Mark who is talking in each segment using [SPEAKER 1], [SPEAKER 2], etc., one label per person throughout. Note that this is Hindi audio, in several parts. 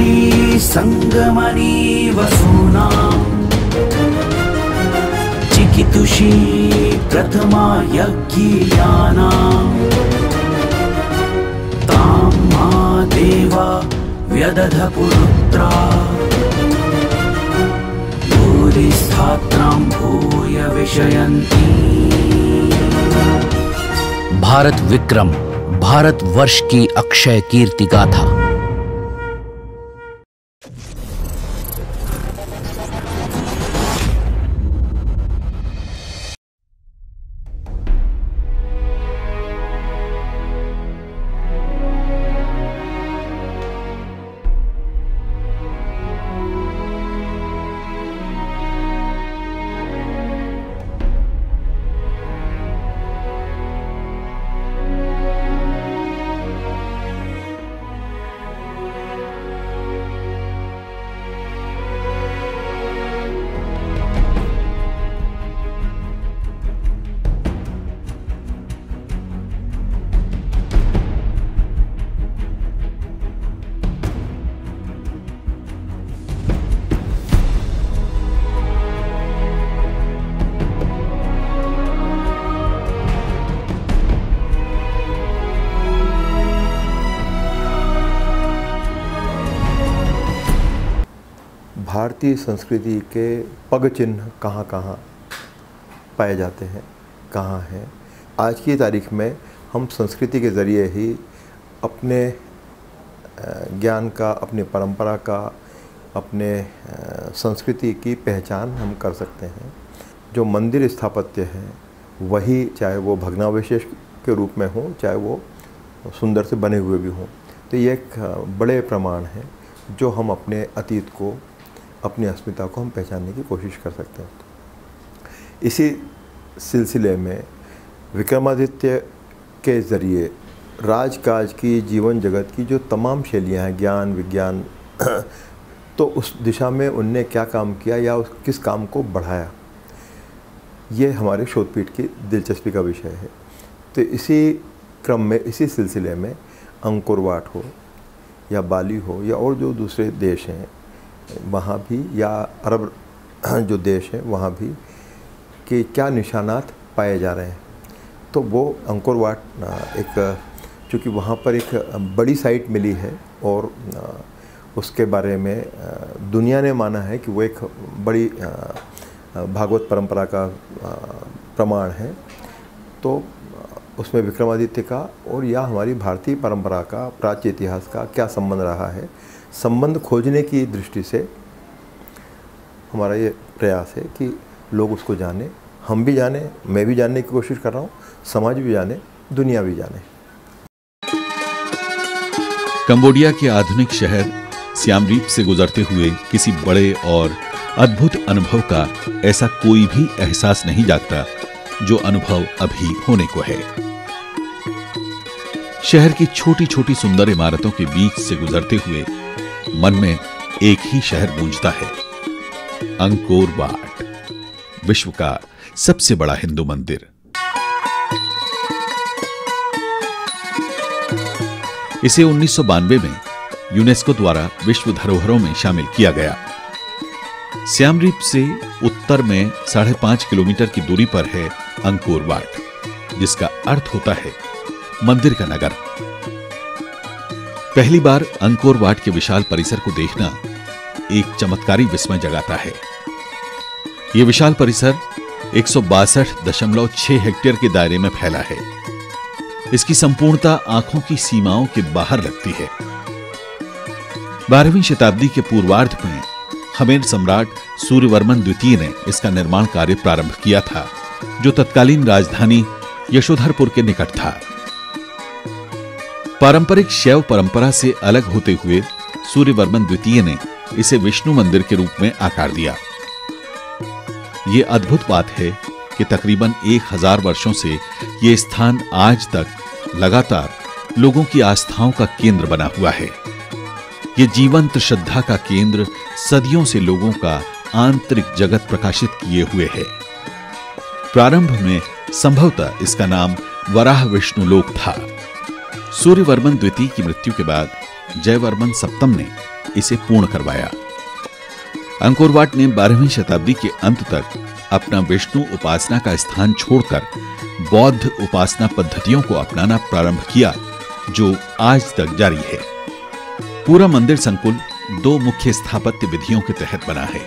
[SPEAKER 1] ऋषि संगमनी वसूनां चिकितुषी प्रथमा यज्ञियानां तां मा देवा व्यदध पुरुत्रा भूरिस्थात्रां भूय विषयन्ति।
[SPEAKER 2] भारत विक्रम, भारतवर्ष की अक्षय कीर्ति गाथा।
[SPEAKER 3] भारतीय संस्कृति के पग चिन्ह कहाँ कहाँ पाए जाते हैं, कहाँ हैं। आज की तारीख में हम संस्कृति के ज़रिए ही अपने ज्ञान का, अपनी परंपरा का, अपने संस्कृति की पहचान हम कर सकते हैं। जो मंदिर स्थापत्य है वही, चाहे वो भग्नावशेष के रूप में हो, चाहे वो सुंदर से बने हुए भी हों, तो ये एक बड़े प्रमाण है जो हम अपने अतीत को, अपनी अस्मिता को हम पहचानने की कोशिश कर सकते हैं। इसी सिलसिले में विक्रमादित्य के ज़रिए राजकाज की, जीवन जगत की जो तमाम शैलियाँ हैं, ज्ञान, विज्ञान, तो उस दिशा में उनने क्या काम किया या किस काम को बढ़ाया, ये हमारे शोधपीठ की दिलचस्पी का विषय है। तो इसी क्रम में, इसी सिलसिले में अंकोरवाट हो या बाली हो या और जो दूसरे देश हैं वहाँ भी, या अरब जो देश हैं वहाँ भी, कि क्या निशानात पाए जा रहे हैं। तो वो अंकोरवाट एक, चूँकि वहाँ पर एक बड़ी साइट मिली है और उसके बारे में दुनिया ने माना है कि वो एक बड़ी भागवत परंपरा का प्रमाण है, तो उसमें विक्रमादित्य का और या हमारी भारतीय परंपरा का, प्राच्य इतिहास का क्या संबंध रहा है, संबंध खोजने की दृष्टि से हमारा ये प्रयास है कि लोग उसको जाने, हम भी जाने, मैं भी जानने की कोशिश कर रहा हूँ, समाज भी जाने, दुनिया भी जाने।
[SPEAKER 4] कंबोडिया के आधुनिक शहर सियाम रीप से गुजरते हुए किसी बड़े और अद्भुत अनुभव का ऐसा कोई भी एहसास नहीं जागता जो अनुभव अभी होने को है। शहर की छोटी छोटी सुंदर इमारतों के बीच से गुजरते हुए मन में एक ही शहर गूंजता है, अंकोर वाट, विश्व का सबसे बड़ा हिंदू मंदिर। इसे 1992 में यूनेस्को द्वारा विश्व धरोहरों में शामिल किया गया। सियाम रीप से उत्तर में 5.5 किलोमीटर की दूरी पर है अंकोर वाट, जिसका अर्थ होता है मंदिर का नगर। पहली बार अंकोर वाट के विशाल परिसर को देखना एक चमत्कारी विस्मय जगाता है। यह विशाल परिसर 162.6 हेक्टेयर के दायरे में फैला है। इसकी संपूर्णता आंखों की सीमाओं के बाहर लगती है। 12वीं शताब्दी के पूर्वार्ध में खमेर सम्राट सूर्यवर्मन द्वितीय ने इसका निर्माण कार्य प्रारंभ किया था, जो तत्कालीन राजधानी यशोधरपुर के निकट था। पारंपरिक शैव परंपरा से अलग होते हुए सूर्यवर्मन द्वितीय ने इसे विष्णु मंदिर के रूप में आकार दिया। यह अद्भुत बात है कि तकरीबन 1000 वर्षों से यह स्थान आज तक लगातार लोगों की आस्थाओं का केंद्र बना हुआ है। यह जीवंत श्रद्धा का केंद्र सदियों से लोगों का आंतरिक जगत प्रकाशित किए हुए है। प्रारंभ में संभवतः इसका नाम वराह विष्णु लोक था। सूर्यवर्मन द्वितीय की मृत्यु के बाद जयवर्मन सप्तम ने इसे पूर्ण करवाया। अंकोर वाट ने 12वीं शताब्दी के अंत तक अपना विष्णु उपासना का स्थान छोड़कर बौद्ध उपासना पद्धतियों को अपनाना प्रारंभ किया, जो आज तक जारी है। पूरा मंदिर संकुल 2 मुख्य स्थापत्य विधियों के तहत बना है।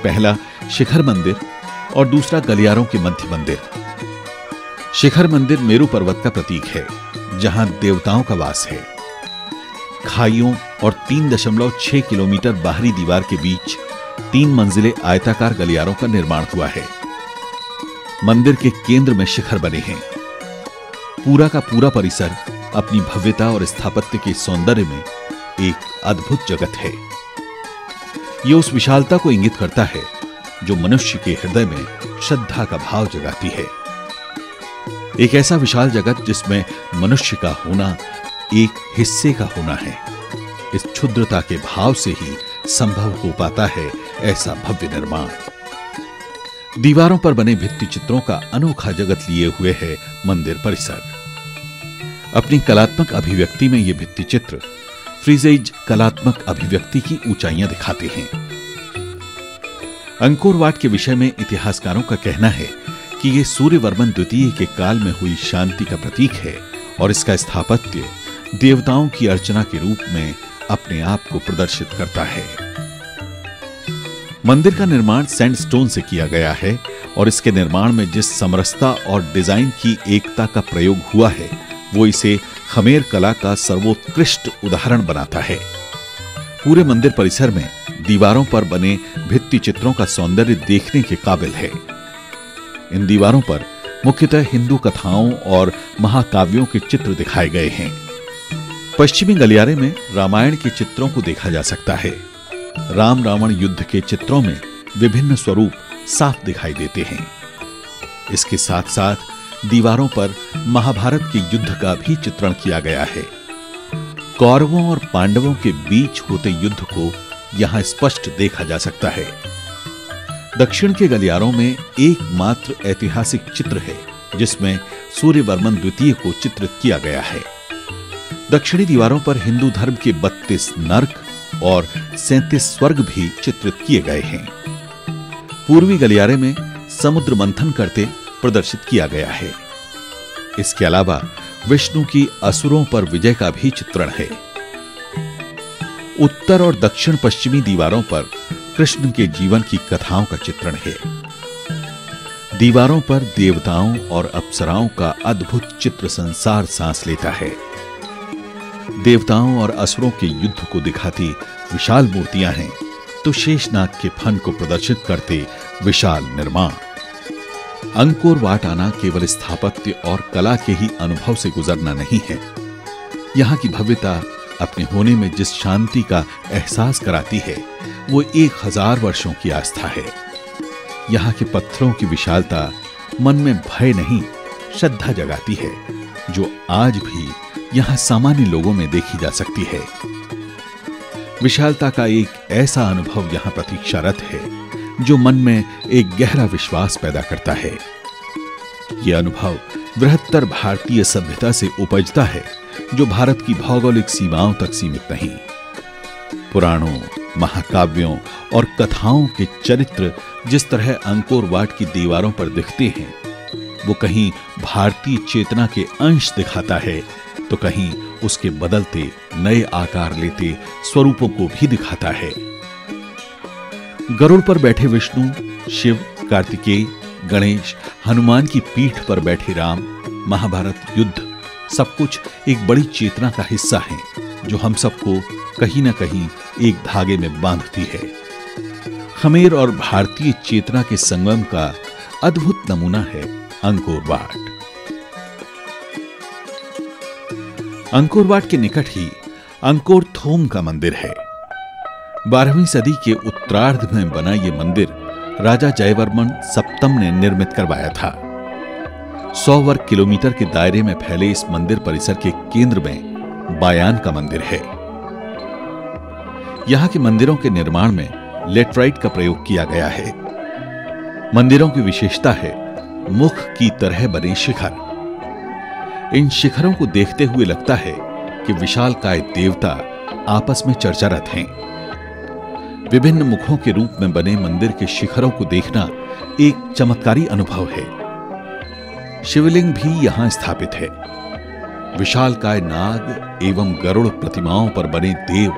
[SPEAKER 4] पहला शिखर मंदिर और दूसरा गलियारों के मध्य मंदिर। शिखर मंदिर मेरु पर्वत का प्रतीक है, जहां देवताओं का वास है। खाइयों और 3.6 किलोमीटर बाहरी दीवार के बीच 3 मंजिले आयताकार गलियारों का निर्माण हुआ है। मंदिर के केंद्र में शिखर बने हैं। पूरा का पूरा परिसर अपनी भव्यता और स्थापत्य के सौंदर्य में एक अद्भुत जगत है। यह उस विशालता को इंगित करता है जो मनुष्य के हृदय में श्रद्धा का भाव जगाती है। एक ऐसा विशाल जगत जिसमें मनुष्य का होना एक हिस्से का होना है। इस क्षुद्रता के भाव से ही संभव हो पाता है ऐसा भव्य निर्माण। दीवारों पर बने भित्ति चित्रों का अनोखा जगत लिए हुए है मंदिर परिसर। अपनी कलात्मक अभिव्यक्ति में ये भित्ति चित्र फ्रीजेज कलात्मक अभिव्यक्ति की ऊंचाइयां दिखाते हैं। अंकोर वाट के विषय में इतिहासकारों का कहना है कि यह सूर्यवर्मन द्वितीय के काल में हुई शांति का प्रतीक है और इसका स्थापत्य देवताओं की अर्चना के रूप में अपने आप को प्रदर्शित करता है। मंदिर का निर्माण सैंडस्टोन से किया गया है और इसके निर्माण में जिस समरसता और डिजाइन की एकता का प्रयोग हुआ है, वो इसे खमेर कला का सर्वोत्कृष्ट उदाहरण बनाता है। पूरे मंदिर परिसर में दीवारों पर बने भित्ति चित्रों का सौंदर्य देखने के काबिल है। इन दीवारों पर मुख्यतः हिंदू कथाओं और महाकाव्यों के चित्र दिखाए गए हैं। पश्चिमी गलियारे में रामायण के चित्रों को देखा जा सकता है। राम रावण युद्ध के चित्रों में विभिन्न स्वरूप साफ दिखाई देते हैं। इसके साथ साथ दीवारों पर महाभारत के युद्ध का भी चित्रण किया गया है। कौरवों और पांडवों के बीच होते युद्ध को यहां स्पष्ट देखा जा सकता है। दक्षिण के गलियारों में एकमात्र ऐतिहासिक चित्र है जिसमें सूर्यवर्मन द्वितीय को चित्रित किया गया है। दक्षिणी दीवारों पर हिंदू धर्म के 32 नर्क और 37 स्वर्ग भी चित्रित किए गए हैं। पूर्वी गलियारे में समुद्र मंथन करते प्रदर्शित किया गया है। इसके अलावा विष्णु की असुरों पर विजय का भी चित्रण है। उत्तर और दक्षिण पश्चिमी दीवारों पर कृष्ण के जीवन की कथाओं का चित्रण है। दीवारों पर देवताओं और अप्सराओं का अद्भुत चित्र संसार सांस लेता है। देवताओं और असुरों के युद्ध को दिखाती विशाल मूर्तियां हैं, तो शेषनाग के फन को प्रदर्शित करते विशाल निर्माण। अंकोर वाट आना केवल स्थापत्य और कला के ही अनुभव से गुजरना नहीं है। यहां की भव्यता अपने होने में जिस शांति का एहसास कराती है, वो 1000 वर्षों की आस्था है। यहां के पत्थरों की विशालता मन में भय नहीं, श्रद्धा जगाती है, जो आज भी यहां सामान्य लोगों में देखी जा सकती है। विशालता का एक ऐसा अनुभव यहां प्रतीक्षारत है जो मन में एक गहरा विश्वास पैदा करता है। यह अनुभव बृहत्तर भारतीय सभ्यता से उपजता है, जो भारत की भौगोलिक सीमाओं तक सीमित नहीं। पुराणों, महाकाव्यों और कथाओं के चरित्र जिस तरह अंकोर वाट की दीवारों पर दिखते हैं, वो कहीं भारतीय चेतना के अंश दिखाता है, तो कहीं उसके बदलते नए आकार लेते स्वरूपों को भी दिखाता है। गरुड़ पर बैठे विष्णु, शिव, कार्तिकेय, गणेश, हनुमान की पीठ पर बैठे राम, महाभारत युद्ध, सब कुछ एक बड़ी चेतना का हिस्सा है, जो हम सबको कहीं ना कहीं एक धागे में बांधती है। खमेर और भारतीय चेतना के संगम का अद्भुत नमूना है अंकोर वाट। अंकोर वाट के निकट ही अंकोर थोम का मंदिर है। 12वीं सदी के उत्तरार्ध में बना यह मंदिर राजा जयवर्मन सप्तम ने निर्मित करवाया था। 100 वर्ग किलोमीटर के दायरे में फैले इस मंदिर परिसर के केंद्र में बायान का मंदिर है। यहां के मंदिरों के निर्माण में लेटराइट का प्रयोग किया गया है। मंदिरों की विशेषता है मुख की तरह बने शिखर। इन शिखरों को देखते हुए लगता है कि विशालकाय देवता आपस में चर्चारत हैं। विभिन्न मुखों के रूप में बने मंदिर के शिखरों को देखना एक चमत्कारी अनुभव है। शिवलिंग भी यहां स्थापित है। विशालकाय नाग एवं गरुड़ प्रतिमाओं पर बने देव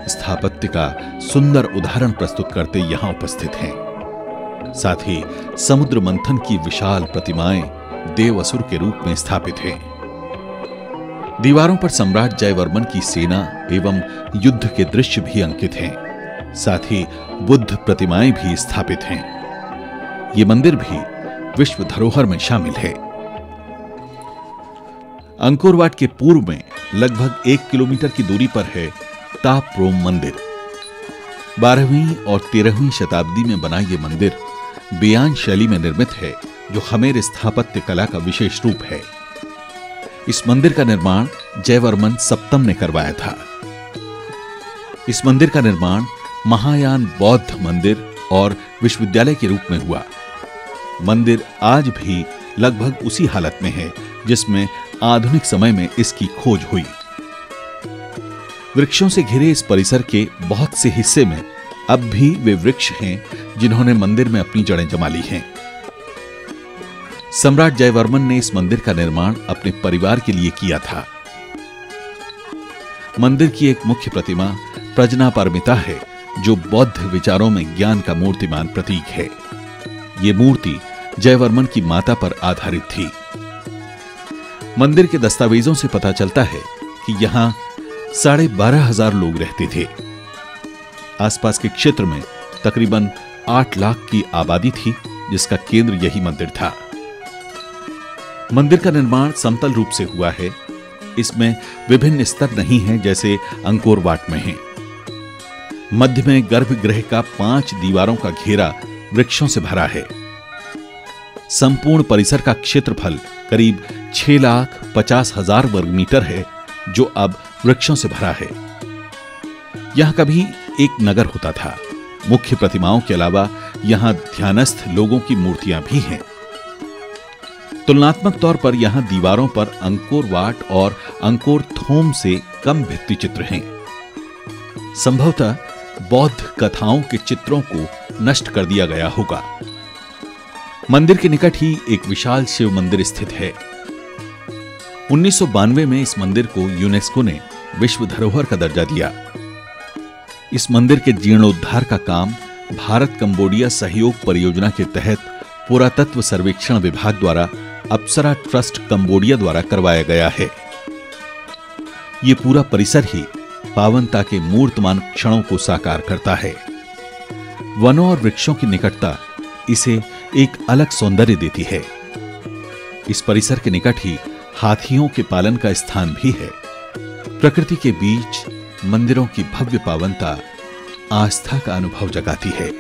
[SPEAKER 4] स्थापत्य का सुंदर उदाहरण प्रस्तुत करते यहां उपस्थित हैं। साथ ही समुद्र मंथन की विशाल प्रतिमाएं देव असुर के रूप में स्थापित हैं। दीवारों पर सम्राट जयवर्मन की सेना एवं युद्ध के दृश्य भी अंकित हैं। साथ ही बुद्ध प्रतिमाएं भी स्थापित हैं। ये मंदिर भी विश्व धरोहर में शामिल है। अंकोर वाट के पूर्व में लगभग 1 किलोमीटर की दूरी पर है तापरोम मंदिर। 12वीं और 13वीं शताब्दी में बना यह मंदिर बेयान शैली में निर्मित है, जो खमेर स्थापत्य कला का विशेष रूप है। इस मंदिर का निर्माण जयवर्मन सप्तम ने करवाया था। इस मंदिर का निर्माण महायान बौद्ध मंदिर और विश्वविद्यालय के रूप में हुआ। मंदिर आज भी लगभग उसी हालत में है जिसमें आधुनिक समय में इसकी खोज हुई। वृक्षों से घिरे इस परिसर के बहुत से हिस्से में अब भी वे वृक्ष हैं जिन्होंने मंदिर में अपनी जड़ें जमा ली हैं। सम्राट जयवर्मन ने इस मंदिर का निर्माण अपने परिवार के लिए किया था। मंदिर की एक मुख्य प्रतिमा प्रज्ञापारमिता है, जो बौद्ध विचारों में ज्ञान का मूर्तिमान प्रतीक है। यह मूर्ति जयवर्मन की माता पर आधारित थी। मंदिर के दस्तावेजों से पता चलता है कि यहां 12,500 लोग रहते थे। आसपास के क्षेत्र में तकरीबन 8 लाख की आबादी थी, जिसका केंद्र यही मंदिर था। मंदिर का निर्माण समतल रूप से हुआ है। इसमें विभिन्न स्तर नहीं हैं जैसे अंकोर वाट में है। मध्य में गर्भगृह का 5 दीवारों का घेरा वृक्षों से भरा है। संपूर्ण परिसर का क्षेत्रफल करीब 6,50,000 वर्ग मीटर है, जो अब वृक्षों से भरा है। यहां कभी एक नगर होता था। मुख्य प्रतिमाओं के अलावा यहां ध्यानस्थ लोगों की मूर्तियां भी हैं। तुलनात्मक तौर पर यहां दीवारों पर अंकोर वाट और अंकोर थोम से कम भित्ति चित्र हैं। संभवतः बौद्ध कथाओं के चित्रों को नष्ट कर दिया गया होगा। मंदिर के निकट ही एक विशाल शिव मंदिर स्थित है। 1992 में इस मंदिर को यूनेस्को ने विश्व धरोहर का दर्जा दिया। इस मंदिर के जीर्णोद्धार का काम भारत कंबोडिया सहयोग परियोजना के तहत पुरातत्व सर्वेक्षण विभाग द्वारा अप्सरा ट्रस्ट कंबोडिया द्वारा करवाया गया है। यह पूरा परिसर ही पावनता के मूर्तमान क्षणों को साकार करता है। वनों और वृक्षों की निकटता इसे एक अलग सौंदर्य देती है। इस परिसर के निकट ही हाथियों के पालन का स्थान भी है। प्रकृति के बीच मंदिरों की भव्य पावनता आस्था का अनुभव जगाती है।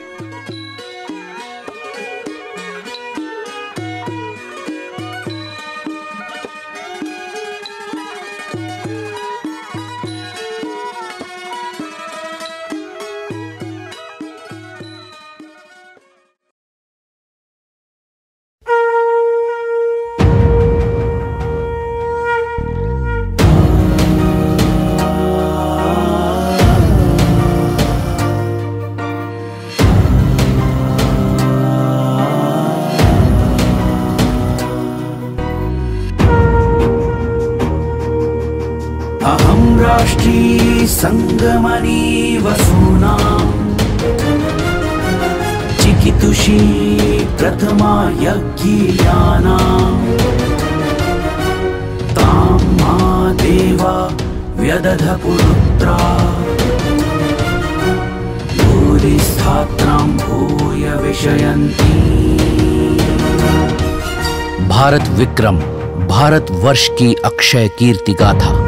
[SPEAKER 1] राष्ट्री संगमनी वसूनां चिकितुषी प्रथमा यज्ञियानां तां मा देवा व्यदध पुरुत्रा भूरिस्थात्रां भूय विषयन्ति।
[SPEAKER 2] भारत विक्रम भारत वर्ष की अक्षय कीर्ति गाथा।